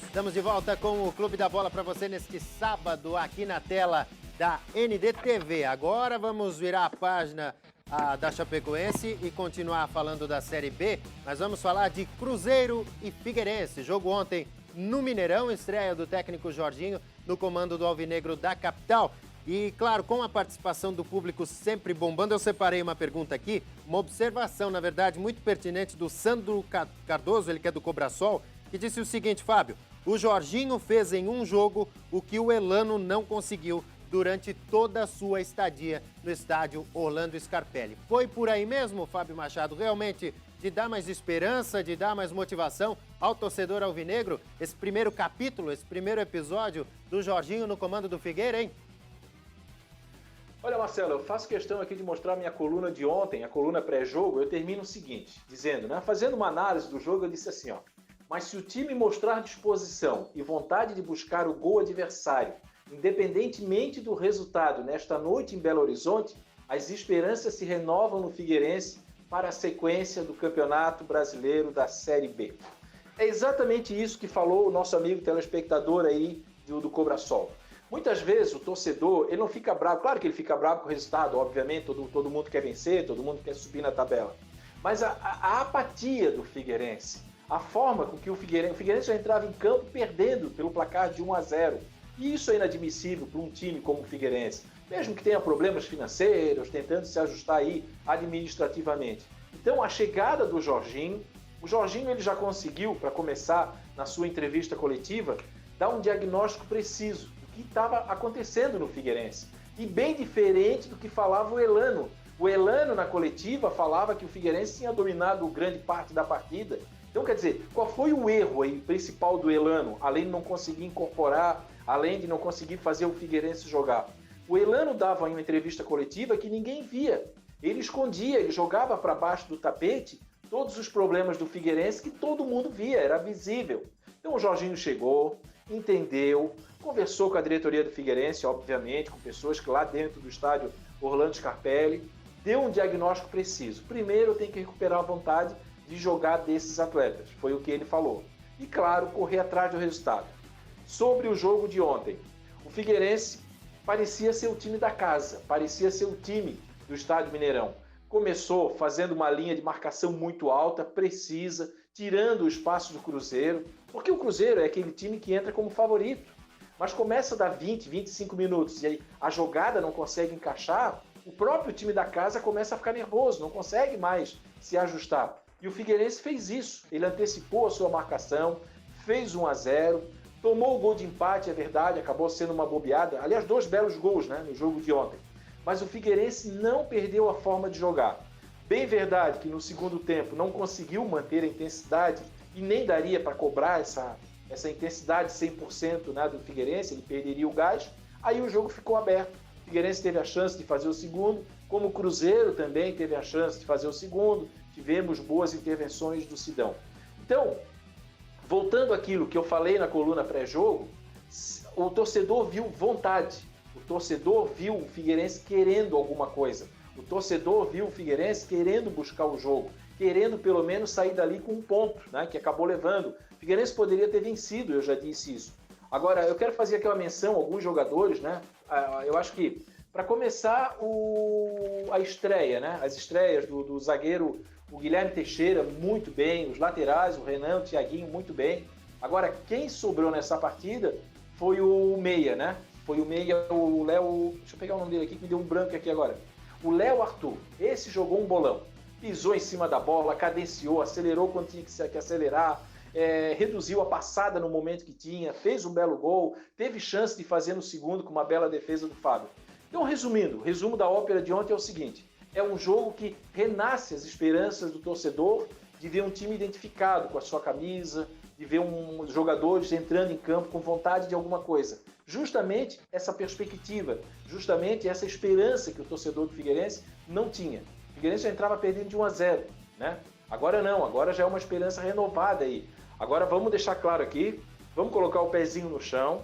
Estamos de volta com o Clube da Bola para você neste sábado aqui na tela da NDTV. Agora vamos virar a página da Chapecoense e continuar falando da Série B, mas vamos falar de Cruzeiro e Figueirense. Jogo ontem no Mineirão, estreia do técnico Jorginho no comando do Alvinegro da capital. E, claro, com a participação do público sempre bombando, eu separei uma pergunta aqui, uma observação, na verdade, muito pertinente do Sandro Cardoso, ele que é do Cobrasol, que disse o seguinte: Fábio, o Jorginho fez em um jogo o que o Elano não conseguiu durante toda a sua estadia no estádio Orlando Scarpelli. Foi por aí mesmo, Fábio Machado, realmente de dar mais esperança, de dar mais motivação ao torcedor alvinegro, esse primeiro capítulo, esse primeiro episódio do Jorginho no comando do Figueira, hein? Olha, Marcelo, eu faço questão aqui de mostrar minha coluna de ontem, a coluna pré-jogo. Eu termino o seguinte, dizendo, fazendo uma análise do jogo, eu disse assim, mas se o time mostrar disposição e vontade de buscar o gol adversário, independentemente do resultado nesta noite em Belo Horizonte, as esperanças se renovam no Figueirense para a sequência do Campeonato Brasileiro da Série B. É exatamente isso que falou o nosso amigo telespectador aí do Cobrasol. Muitas vezes o torcedor, ele não fica bravo, claro que ele fica bravo com o resultado, obviamente, todo mundo quer vencer, todo mundo quer subir na tabela. Mas a apatia do Figueirense, a forma com que o Figueirense já entrava em campo perdendo pelo placar de 1-0. E isso é inadmissível para um time como o Figueirense, mesmo que tenha problemas financeiros, tentando se ajustar aí administrativamente. Então a chegada do Jorginho, o Jorginho ele já conseguiu, para começar na sua entrevista coletiva, dar um diagnóstico preciso que estava acontecendo no Figueirense. E bem diferente do que falava o Elano. O Elano, na coletiva, falava que o Figueirense tinha dominado grande parte da partida. Então, quer dizer, qual foi o erro aí principal do Elano, além de não conseguir incorporar, além de não conseguir fazer o Figueirense jogar? O Elano dava em uma entrevista coletiva que ninguém via. Ele escondia, ele jogava para baixo do tapete todos os problemas do Figueirense que todo mundo via, era visível. Então o Jorginho chegou, entendeu, conversou com a diretoria do Figueirense, obviamente, com pessoas que lá dentro do estádio Orlando Scarpelli, deu um diagnóstico preciso. Primeiro tem que recuperar a vontade de jogar desses atletas, foi o que ele falou. E claro, correr atrás do resultado. Sobre o jogo de ontem, o Figueirense parecia ser o time da casa, parecia ser o time do estádio Mineirão. Começou fazendo uma linha de marcação muito alta, precisa, tirando o espaço do Cruzeiro, porque o Cruzeiro é aquele time que entra como favorito. Mas começa a dar 20, 25 minutos e aí a jogada não consegue encaixar, o próprio time da casa começa a ficar nervoso, não consegue mais se ajustar. E o Figueirense fez isso, ele antecipou a sua marcação, fez 1-0, tomou o gol de empate, é verdade, acabou sendo uma bobeada. Aliás, 2 belos gols no jogo de ontem. Mas o Figueirense não perdeu a forma de jogar. Bem verdade que no segundo tempo não conseguiu manter a intensidade e nem daria para cobrar essa intensidade 100% do Figueirense, ele perderia o gás, aí o jogo ficou aberto. O Figueirense teve a chance de fazer o segundo, como o Cruzeiro também teve a chance de fazer o segundo, tivemos boas intervenções do Sidão. Então, voltando àquilo que eu falei na coluna pré-jogo, o torcedor viu vontade, o torcedor viu o Figueirense querendo alguma coisa, o torcedor viu o Figueirense querendo buscar o jogo, querendo pelo menos sair dali com um ponto, que acabou levando. O Figueirense poderia ter vencido, eu já disse isso. Agora, eu quero fazer aqui uma menção a alguns jogadores, eu acho que, para começar a estreia, as estreias do zagueiro, o Guilherme Teixeira, muito bem, os laterais, o Renan, o Thiaguinho, muito bem. Agora, quem sobrou nessa partida foi o meia, Foi o meia, o Léo, deixa eu pegar o nome dele aqui, que me deu um branco aqui agora. O Léo Arthur, esse jogou um bolão. Pisou em cima da bola, cadenciou, acelerou quando tinha que acelerar, reduziu a passada no momento que tinha, fez um belo gol, teve chance de fazer no segundo com uma bela defesa do Fábio. Então, resumindo, o resumo da ópera de ontem é o seguinte: é um jogo que renasce as esperanças do torcedor de ver um time identificado com a sua camisa, de ver jogadores entrando em campo com vontade de alguma coisa. Justamente essa perspectiva, justamente essa esperança que o torcedor do Figueirense não tinha. O Figueirense já entrava perdendo de 1-0, Agora não, agora já é uma esperança renovada aí. Agora vamos deixar claro aqui, vamos colocar o pezinho no chão,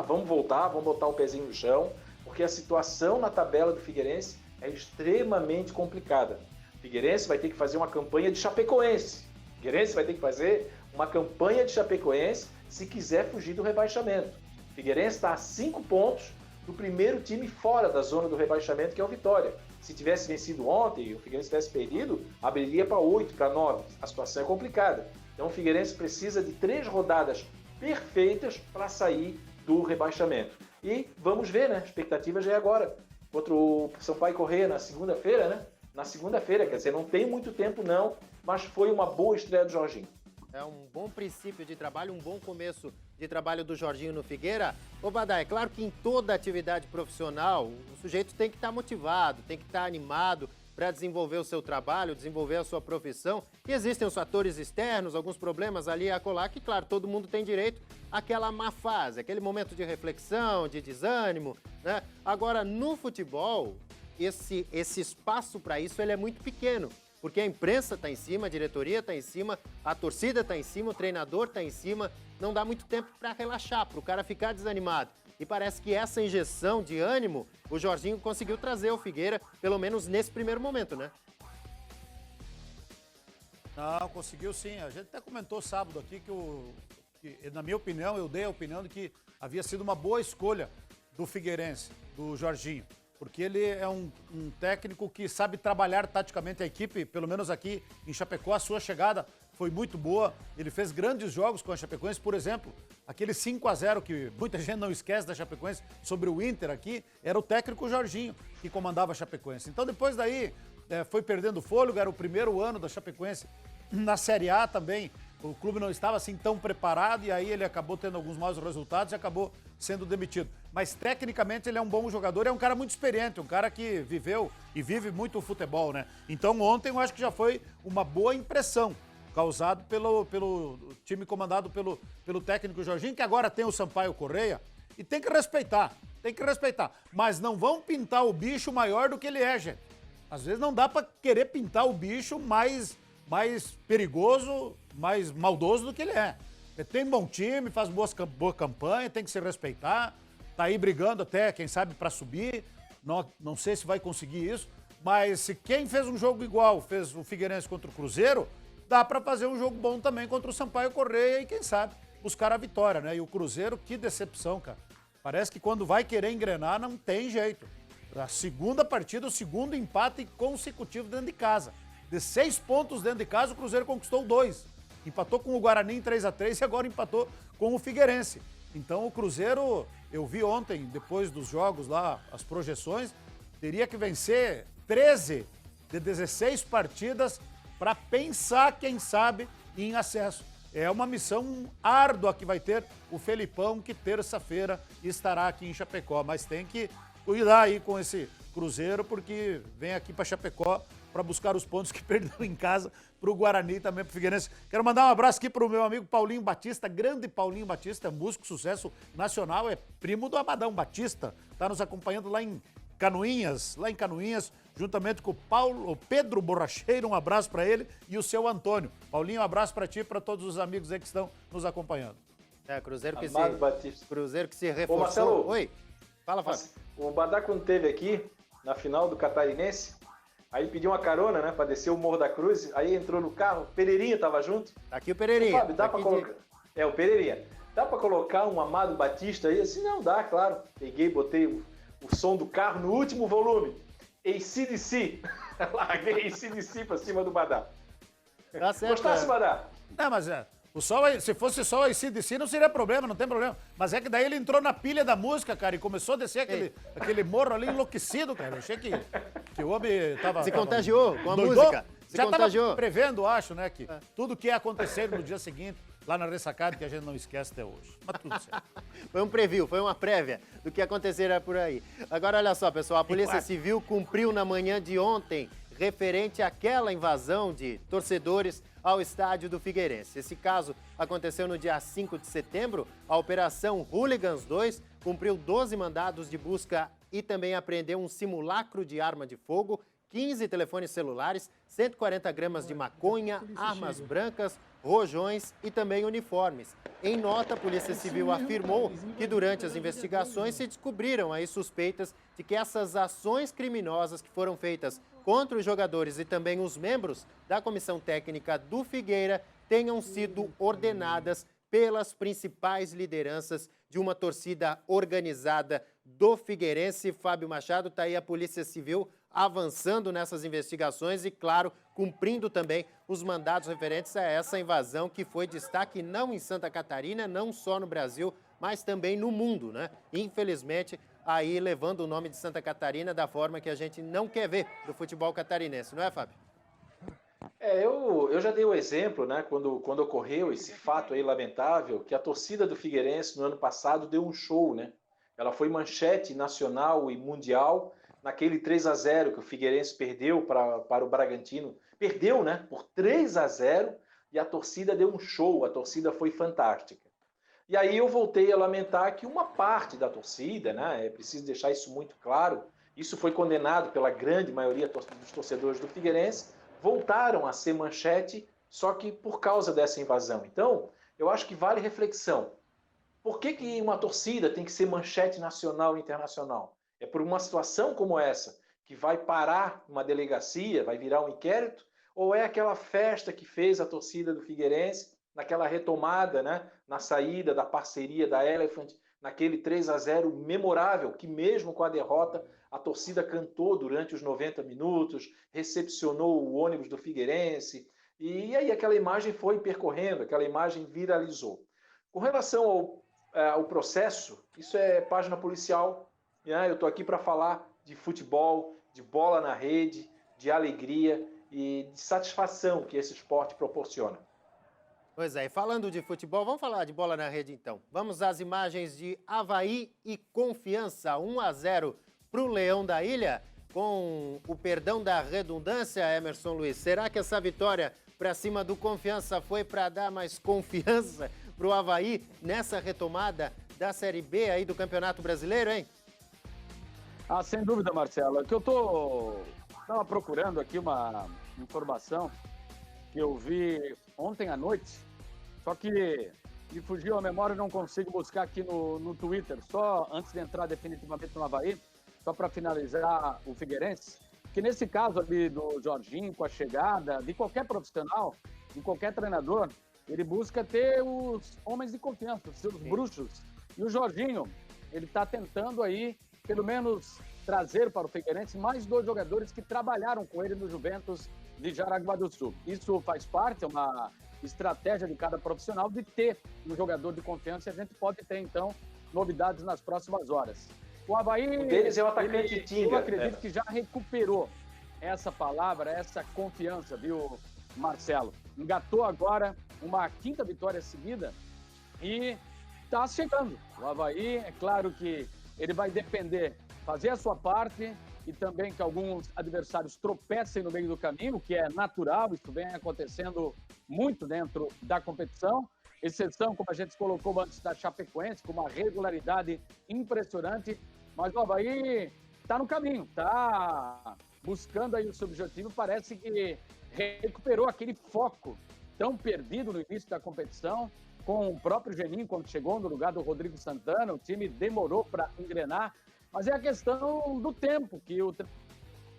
Vamos voltar, vamos botar o pezinho no chão, porque a situação na tabela do Figueirense é extremamente complicada. O Figueirense vai ter que fazer uma campanha de Chapecoense. O Figueirense vai ter que fazer uma campanha de Chapecoense se quiser fugir do rebaixamento. O Figueirense está a 5 pontos do primeiro time fora da zona do rebaixamento, que é o Vitória. Se tivesse vencido ontem e o Figueirense tivesse perdido, abriria para 8, para 9. A situação é complicada. Então o Figueirense precisa de 3 rodadas perfeitas para sair do rebaixamento. E vamos ver, né? A expectativa já é agora. Contra o Sampaio Corrêa na segunda-feira, né? Na segunda-feira, quer dizer, não tem muito tempo não, mas foi uma boa estreia do Jorginho. É um bom princípio de trabalho, um bom começo de trabalho do Jorginho no Figueira. Ô Badá, é claro que em toda atividade profissional, o sujeito tem que estar motivado, tem que estar animado para desenvolver o seu trabalho, desenvolver a sua profissão. E existem os fatores externos, alguns problemas ali a acolá, que claro, todo mundo tem direito àquela má fase, aquele momento de reflexão, de desânimo, né? Agora, no futebol, esse espaço para isso ele é muito pequeno. Porque a imprensa está em cima, a diretoria está em cima, a torcida está em cima, o treinador está em cima. Não dá muito tempo para relaxar, para o cara ficar desanimado. E parece que essa injeção de ânimo, o Jorginho conseguiu trazer ao Figueira, pelo menos nesse primeiro momento, né? Não, conseguiu sim. A gente até comentou sábado aqui que, na minha opinião, eu dei a opinião de que havia sido uma boa escolha do Figueirense, do Jorginho. Porque ele é um técnico que sabe trabalhar taticamente a equipe, pelo menos aqui em Chapecó. A sua chegada foi muito boa. Ele fez grandes jogos com a Chapecoense, por exemplo, aquele 5-0 que muita gente não esquece da Chapecoense sobre o Inter aqui, era o técnico Jorginho que comandava a Chapecoense. Então depois daí foi perdendo fôlego, era o primeiro ano da Chapecoense na Série A também. O clube não estava assim tão preparado e aí ele acabou tendo alguns maus resultados e acabou sendo demitido. Mas tecnicamente ele é um bom jogador, é um cara muito experiente, um cara que viveu e vive muito o futebol, né? Então ontem eu acho que já foi uma boa impressão causado pelo time comandado pelo técnico Jorginho, que agora tem o Sampaio Corrêa e tem que respeitar. Mas não vão pintar o bicho maior do que ele é, gente. Às vezes não dá para querer pintar o bicho mais perigoso, mais maldoso do que ele é. Ele tem bom time, faz boa campanha, tem que se respeitar, tá aí brigando até, quem sabe, para subir. Não sei se vai conseguir isso, mas se quem fez um jogo igual fez o Figueirense contra o Cruzeiro, dá para fazer um jogo bom também contra o Sampaio Corrêa e quem sabe buscar a vitória, né? E o Cruzeiro, que decepção, cara. Parece que quando vai querer engrenar, não tem jeito. A segunda partida, o segundo empate consecutivo dentro de casa. De 6 pontos dentro de casa, o Cruzeiro conquistou 2. Empatou com o Guarani em 3-3 e agora empatou com o Figueirense. Então o Cruzeiro, eu vi ontem, depois dos jogos lá, as projeções, teria que vencer 13 de 16 partidas para pensar, quem sabe, em acesso. É uma missão árdua que vai ter o Felipão, que terça-feira estará aqui em Chapecó. Mas tem que cuidar aí com esse Cruzeiro, porque vem aqui para Chapecó para buscar os pontos que perdeu em casa para o Guarani e também para o Figueirense. Quero mandar um abraço aqui para o meu amigo Paulinho Batista, grande Paulinho Batista, músico, sucesso nacional, é primo do Amadão Batista, está nos acompanhando lá em Canoinhas, juntamente com o Pedro Borracheiro, um abraço para ele e o seu Antônio. Paulinho, um abraço para ti e para todos os amigos aí que estão nos acompanhando. Cruzeiro que Cruzeiro que se reforçou. Ô, Marcelo, oi, fala, Fábio. O Badá, quando esteve aqui, na final do Catarinense, aí pediu uma carona, né, para descer o Morro da Cruz, aí entrou no carro, o Pereirinha tava junto. Aqui o Pereirinha. Fábio, dá para colocar... É, o Pereirinha. Dá para colocar um Amado Batista aí? Assim, não, dá, claro. Peguei, botei o som do carro no último volume. AC/DC. Larguei AC/DC pra cima do Badá. Tá certo. Gostasse, Badá? Não, mas se fosse só o AC/DC não seria problema, não tem problema. Mas é que daí ele entrou na pilha da música, cara, e começou a descer aquele morro ali enlouquecido, cara. Eu achei que o homem tava... Se contagiou com a doidou? música. Se Já contagiou. tava prevendo, acho, né, que tudo que ia acontecer no dia seguinte, lá na ressacada, que a gente não esquece até hoje. Mas tudo certo. Foi um preview, foi uma prévia do que acontecerá por aí. Agora, olha só, pessoal, a Polícia Civil cumpriu na manhã de ontem referente àquela invasão de torcedores ao estádio do Figueirense. Esse caso aconteceu no dia 5 de setembro. A Operação Hooligans 2 cumpriu 12 mandados de busca e também apreendeu um simulacro de arma de fogo, 15 telefones celulares, 140 gramas de maconha, armas brancas, rojões e também uniformes. Em nota, a Polícia Civil afirmou que durante as investigações se descobriram aí suspeitas de que essas ações criminosas que foram feitas contra os jogadores e também os membros da comissão técnica do Figueira tenham sido ordenadas pelas principais lideranças de uma torcida organizada do Figueirense. Fábio Machado, está aí a Polícia Civil avançando nessas investigações e, claro, cumprindo também os mandados referentes a essa invasão que foi destaque não em Santa Catarina, não só no Brasil, mas também no mundo, né? Infelizmente, aí levando o nome de Santa Catarina da forma que a gente não quer ver do futebol catarinense, não é, Fábio? Eu já dei o exemplo, né, quando ocorreu esse fato aí lamentável, que a torcida do Figueirense no ano passado deu um show, né? Ela foi manchete nacional e mundial naquele 3-0 que o Figueirense perdeu para o Bragantino. Perdeu, né, por 3-0 e a torcida deu um show, a torcida foi fantástica. E aí eu voltei a lamentar que uma parte da torcida, né, é preciso deixar isso muito claro, isso foi condenado pela grande maioria dos torcedores do Figueirense, voltaram a ser manchete, só que por causa dessa invasão. Então, eu acho que vale reflexão. Por que uma torcida tem que ser manchete nacional e internacional? É por uma situação como essa, que vai parar uma delegacia, vai virar um inquérito? Ou é aquela festa que fez a torcida do Figueirense, naquela retomada, né, na saída da parceria da Elephant, naquele 3-0 memorável, que mesmo com a derrota, a torcida cantou durante os 90 minutos, recepcionou o ônibus do Figueirense, e aí aquela imagem foi percorrendo, aquela imagem viralizou. Com relação ao processo, isso é página policial, né? Eu estou aqui para falar de futebol, de bola na rede, de alegria e de satisfação que esse esporte proporciona. Pois é, e falando de futebol, vamos falar de bola na rede então. Vamos às imagens de Avaí e Confiança, 1-0 para o Leão da Ilha, com o perdão da redundância, Emerson Luiz. Será que essa vitória para cima do Confiança foi para dar mais confiança para o Avaí nessa retomada da Série B aí do Campeonato Brasileiro, hein? Ah, sem dúvida, Marcelo. É que eu estava procurando aqui uma informação que eu vi ontem à noite, só que me fugiu a memória e não consigo buscar aqui no Twitter, só antes de entrar definitivamente no Avaí, só para finalizar o Figueirense, que nesse caso ali do Jorginho, com a chegada de qualquer profissional, de qualquer treinador, ele busca ter os homens de confiança, os seus bruxos. E o Jorginho, ele está tentando aí, pelo menos, trazer para o Figueirense mais 2 jogadores que trabalharam com ele no Juventus de Jaraguá do Sul. Isso faz parte, é uma estratégia de cada profissional de ter um jogador de confiança e a gente pode ter, então, novidades nas próximas horas. O Avaí, um deles é o atacante Tinga. Eu acredito que já recuperou essa palavra, essa confiança, viu, Marcelo? Engatou agora uma 5ª vitória seguida e está chegando. O Avaí, é claro que ele vai depender, fazer a sua parte e também que alguns adversários tropecem no meio do caminho, que é natural, isso vem acontecendo muito dentro da competição. Exceção, como a gente colocou antes, da Chapecoense, com uma regularidade impressionante, mas o Avaí está no caminho, está buscando aí o seu objetivo, parece que recuperou aquele foco tão perdido no início da competição, com o próprio Geninho, quando chegou no lugar do Rodrigo Santana, o time demorou para engrenar, mas é a questão do tempo que o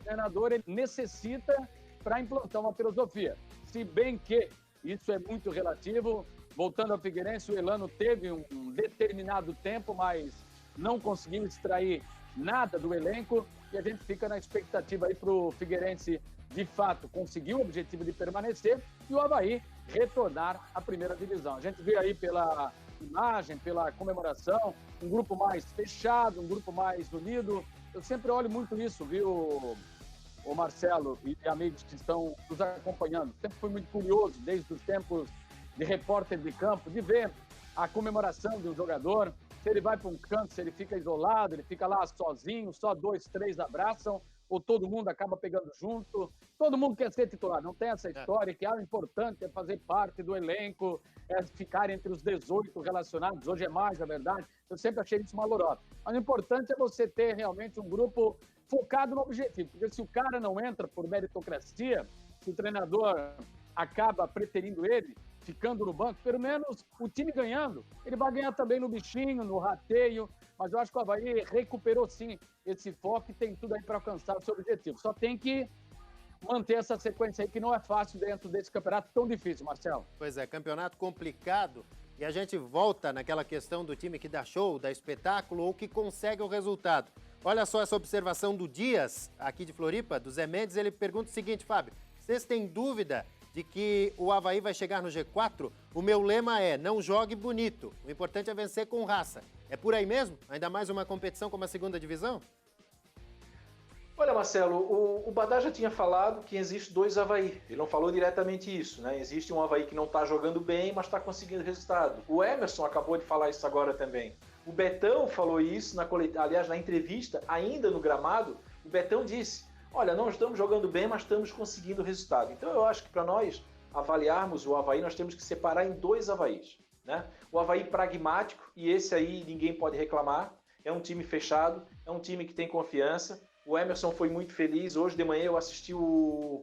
treinador ele necessita para implantar uma filosofia. Se bem que isso é muito relativo, voltando ao Figueirense, o Elano teve um determinado tempo, mas não conseguiu extrair nada do elenco e a gente fica na expectativa aí para o Figueirense, de fato, conseguir o objetivo de permanecer e o Avaí retornar à primeira divisão. A gente vê aí pela imagem, pela comemoração, um grupo mais fechado, um grupo mais unido. Eu sempre olho muito isso, viu, o Marcelo e amigos que estão nos acompanhando. Sempre fui muito curioso, desde os tempos de repórter de campo, de ver a comemoração de um jogador. Se ele vai para um canto, se ele fica isolado, ele fica lá sozinho, só 2, 3 abraçam, ou todo mundo acaba pegando junto. Todo mundo quer ser titular, não tem essa história que o importante é fazer parte do elenco, é ficar entre os 18 relacionados. Hoje é mais, na verdade. Eu sempre achei isso uma lorota. Mas o importante é você ter realmente um grupo focado no objetivo, porque se o cara não entra por meritocracia, se o treinador acaba preterindo ele, ficando no banco, pelo menos o time ganhando, ele vai ganhar também no bichinho, no rateio, mas eu acho que o Avaí recuperou sim esse foco e tem tudo aí para alcançar o seu objetivo. Só tem que manter essa sequência aí que não é fácil dentro desse campeonato tão difícil, Marcelo. Pois é, campeonato complicado E a gente volta naquela questão do time que dá show, dá espetáculo ou que consegue o resultado. Olha só essa observação do Dias, aqui de Floripa, do Zé Mendes. Ele pergunta o seguinte, Fábio, vocês têm dúvida de que o Avaí vai chegar no G4? O meu lema é, não jogue bonito. O importante é vencer com raça. É por aí mesmo? Ainda mais uma competição como a segunda divisão? Olha, Marcelo, o Badá já tinha falado que existe 2 Avaí. Ele não falou diretamente isso, né? Existe um Avaí que não está jogando bem, mas está conseguindo resultado. O Emerson acabou de falar isso agora também. O Betão falou isso, aliás, na entrevista, ainda no gramado, o Betão disse, olha, não estamos jogando bem, mas estamos conseguindo resultado. Então eu acho que para nós avaliarmos o Avaí, nós temos que separar em 2 Avaís, né? O Avaí pragmático, e esse aí ninguém pode reclamar, é um time fechado, é um time que tem confiança. O Emerson foi muito feliz. Hoje de manhã eu assisti os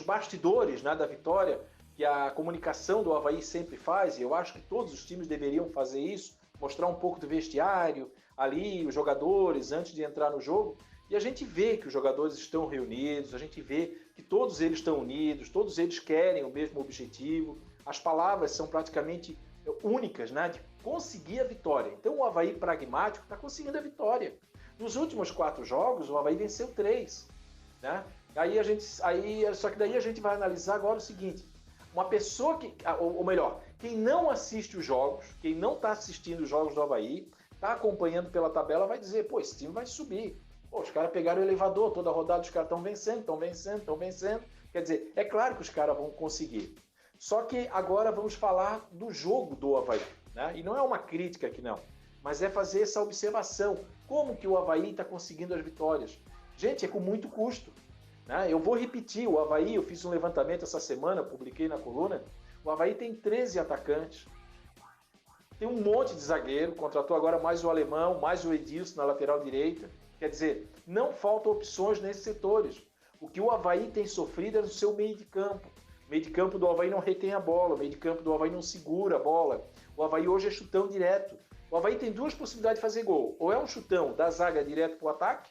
bastidores, né, da vitória, que a comunicação do Avaí sempre faz, e eu acho que todos os times deveriam fazer isso, mostrar um pouco do vestiário, ali, os jogadores, antes de entrar no jogo, e a gente vê que os jogadores estão reunidos, a gente vê que todos eles estão unidos, todos eles querem o mesmo objetivo, as palavras são praticamente únicas, né, de conseguir a vitória. Então o Avaí pragmático está conseguindo a vitória. Nos últimos 4 jogos, o Avaí venceu 3, né? Só que daí a gente vai analisar agora o seguinte, uma pessoa que, ou melhor, quem não assiste os jogos, quem não está assistindo os jogos do Avaí, está acompanhando pela tabela, vai dizer, pô, esse time vai subir. Pô, os caras pegaram o elevador, toda rodada os caras estão vencendo. Quer dizer, é claro que os caras vão conseguir. Só que agora vamos falar do jogo do Avaí, né? E não é uma crítica aqui não, mas é fazer essa observação. Como que o Avaí está conseguindo as vitórias? Gente, é com muito custo, né? Eu vou repetir, o Avaí, eu fiz um levantamento essa semana, publiquei na coluna, o Avaí tem 13 atacantes, tem um monte de zagueiro, contratou agora mais o Alemão, mais o Edilson na lateral direita, quer dizer, não faltam opções nesses setores. O que o Avaí tem sofrido é no seu meio de campo. O meio de campo do Avaí não retém a bola, o meio de campo do Avaí não segura a bola. O Avaí hoje é chutão direto. O Avaí tem 2 possibilidades de fazer gol. Ou é um chutão da zaga direto para o ataque,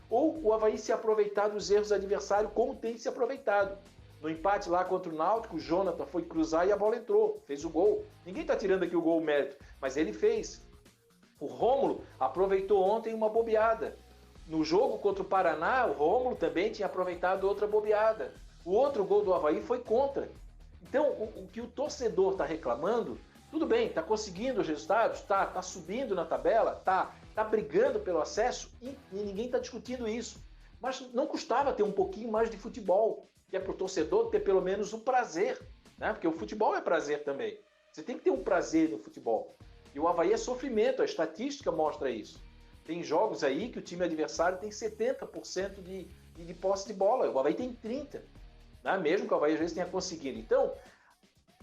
ou o Avaí se aproveitar dos erros do adversário, como tem se aproveitado. No empate lá contra o Náutico, o Jonathan foi cruzar e a bola entrou, fez o gol. Ninguém está tirando aqui o gol mérito, mas ele fez. O Rômulo aproveitou ontem uma bobeada. No jogo contra o Paraná, o Rômulo também tinha aproveitado outra bobeada. O outro gol do Avaí foi contra. Então, o que o torcedor está reclamando, tudo bem, está conseguindo os resultados, tá subindo na tabela, tá brigando pelo acesso e ninguém está discutindo isso. Mas não custava ter um pouquinho mais de futebol, que é para o torcedor ter pelo menos um prazer, né? Porque o futebol é prazer também. Você tem que ter um prazer no futebol. E o Avaí é sofrimento, a estatística mostra isso. Tem jogos aí que o time adversário tem 70% de posse de bola, o Avaí tem 30%, né? Mesmo que o Avaí às vezes tenha conseguido. Então,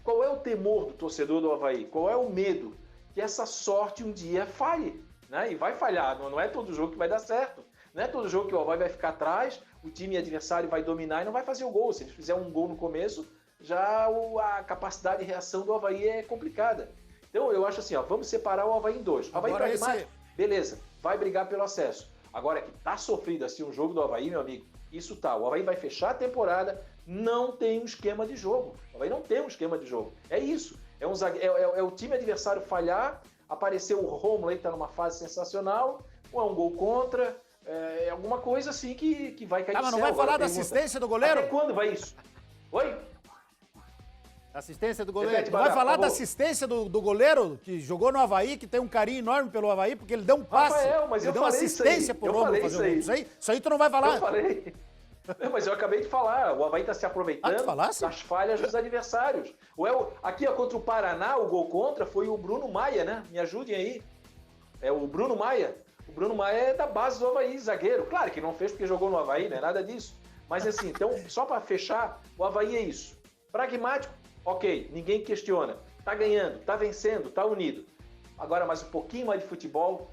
qual é o temor do torcedor do Avaí? Qual é o medo? Que essa sorte um dia falhe, né? E vai falhar, não é todo jogo que vai dar certo. Não é todo jogo que o Avaí vai ficar atrás, o time adversário vai dominar e não vai fazer o gol. Se eles fizerem um gol no começo, já a capacidade de reação do Avaí é complicada. Então eu acho assim, ó, vamos separar o Avaí em 2. O Avaí pragmático, beleza, vai brigar pelo acesso. Agora que tá sofrido assim um jogo do Avaí, meu amigo, isso tá. O Avaí vai fechar a temporada, não tem um esquema de jogo. O Avaí não tem um esquema de jogo. É isso. É o time adversário falhar, aparecer o Rômulo aí que tá numa fase sensacional, ou é um gol contra, é alguma coisa assim que vai cair do mas céu. não vai falar Agora da assistência do goleiro? Até quando vai isso? Oi? Assistência do goleiro. Repete, Vai falar por da favor. assistência do goleiro, que jogou no Avaí, que tem um carinho enorme pelo Avaí, porque ele deu um passe. Rafael, mas ele eu deu uma falei isso assistência aí. pro Eu Rômulo falei fazer isso o gol. aí. Isso aí tu não vai falar. Eu falei. Não, mas eu acabei de falar. O Avaí está se Ah, aproveitando tu falasse? das falhas dos adversários. Aqui, ó, contra o Paraná, o gol contra foi o Bruno Maia, né? Me ajudem aí. É o Bruno Maia. O Bruno Maia é da base do Avaí, zagueiro. Claro que não fez porque jogou no Avaí, não é nada disso. Mas assim, então, só para fechar, o Avaí é isso. Pragmático, ok, ninguém questiona. Tá ganhando, tá vencendo, tá unido. Agora, mais um pouquinho mais de futebol,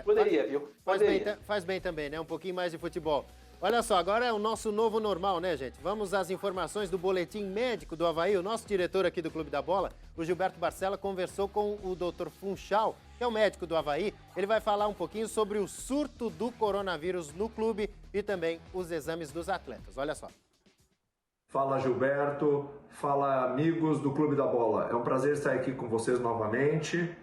poderia, viu? Poderia. Faz bem também, né? Um pouquinho mais de futebol. Olha só, agora é o nosso novo normal, né, gente? Vamos às informações do boletim médico do Avaí. O nosso diretor aqui do Clube da Bola, o Gilberto Barcella, conversou com o Dr. Funchal, que é o médico do Avaí. Ele vai falar um pouquinho sobre o surto do coronavírus no clube e também os exames dos atletas. Olha só. Fala Gilberto, fala amigos do Clube da Bola. É um prazer estar aqui com vocês novamente.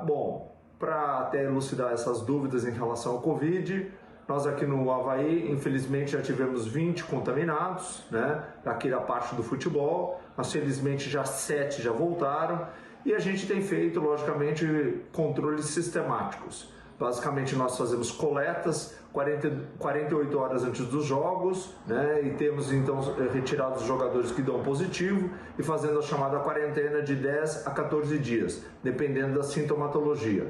Bom, para até elucidar essas dúvidas em relação ao Covid, nós aqui no Avaí, infelizmente, já tivemos 20 contaminados, né? Aqui da parte do futebol, mas felizmente já 7 já voltaram. E a gente tem feito, logicamente, controles sistemáticos. Basicamente, nós fazemos coletas 48 horas antes dos jogos, né? E temos, então, retirado os jogadores que dão positivo e fazendo a chamada quarentena de 10 a 14 dias, dependendo da sintomatologia.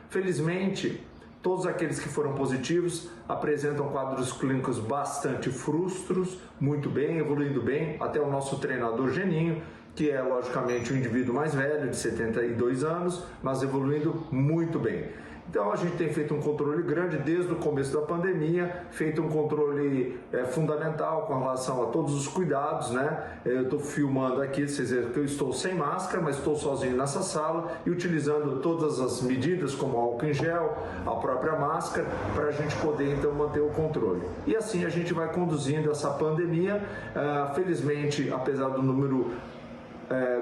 Felizmente, todos aqueles que foram positivos apresentam quadros clínicos bastante frustros, muito bem, evoluindo bem, até o nosso treinador Geninho, que é logicamente um indivíduo mais velho, de 72 anos, mas evoluindo muito bem. Então a gente tem feito um controle grande desde o começo da pandemia, feito um controle fundamental com relação a todos os cuidados, né? Eu estou filmando aqui, vocês verem que eu estou sem máscara, mas estou sozinho nessa sala e utilizando todas as medidas como álcool em gel, a própria máscara, para a gente poder então manter o controle. E assim a gente vai conduzindo essa pandemia, felizmente, apesar do número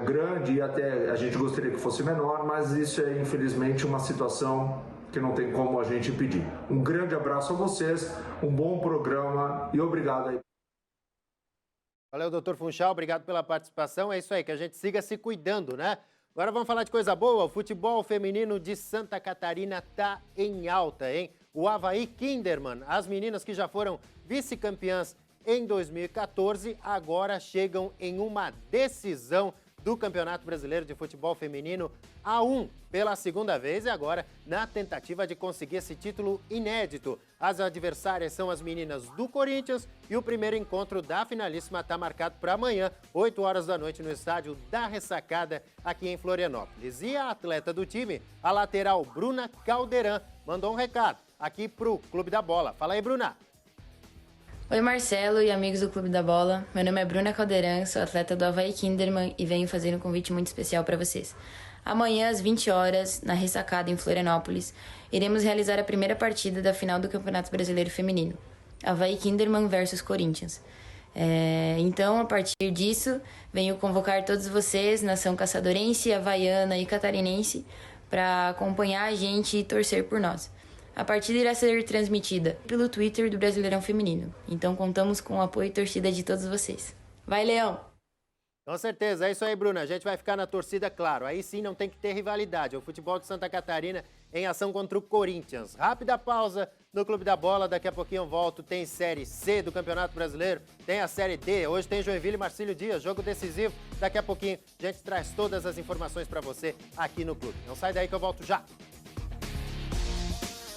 grande e até a gente gostaria que fosse menor, mas isso é infelizmente uma situação que não tem como a gente impedir. Um grande abraço a vocês, um bom programa e obrigado aí. Valeu, doutor Funchal, obrigado pela participação. É isso aí, que a gente siga se cuidando, né? Agora vamos falar de coisa boa. O futebol feminino de Santa Catarina tá em alta, hein? O Avaí Kinderman, as meninas que já foram vice-campeãs em 2014, agora chegam em uma decisão do Campeonato Brasileiro de Futebol Feminino A1 pela segunda vez e agora na tentativa de conseguir esse título inédito. As adversárias são as meninas do Corinthians e o primeiro encontro da finalíssima está marcado para amanhã, 8 horas da noite, no estádio da Ressacada, aqui em Florianópolis. E a atleta do time, a lateral Bruna Caldeirão, mandou um recado aqui pro Clube da Bola. Fala aí, Bruna. Oi Marcelo e amigos do Clube da Bola, meu nome é Bruna Caldeirão, sou atleta do Avaí Kinderman e venho fazer um convite muito especial para vocês. Amanhã às 20 horas, na Ressacada em Florianópolis, iremos realizar a primeira partida da final do Campeonato Brasileiro Feminino, Avaí Kinderman versus Corinthians. Então, a partir disso, venho convocar todos vocês, nação caçadorense, havaiana e catarinense, para acompanhar a gente e torcer por nós. A partida irá ser transmitida pelo Twitter do Brasileirão Feminino. Então contamos com o apoio e torcida de todos vocês. Vai, Leão! Com certeza, é isso aí, Bruna. A gente vai ficar na torcida, claro. Aí sim não tem que ter rivalidade. O futebol de Santa Catarina em ação contra o Corinthians. Rápida pausa no Clube da Bola. Daqui a pouquinho eu volto. Tem Série C do Campeonato Brasileiro. Tem a Série D. Hoje tem Joinville e Marcílio Dias. Jogo decisivo. Daqui a pouquinho a gente traz todas as informações para você aqui no Clube. Não sai daí que eu volto já.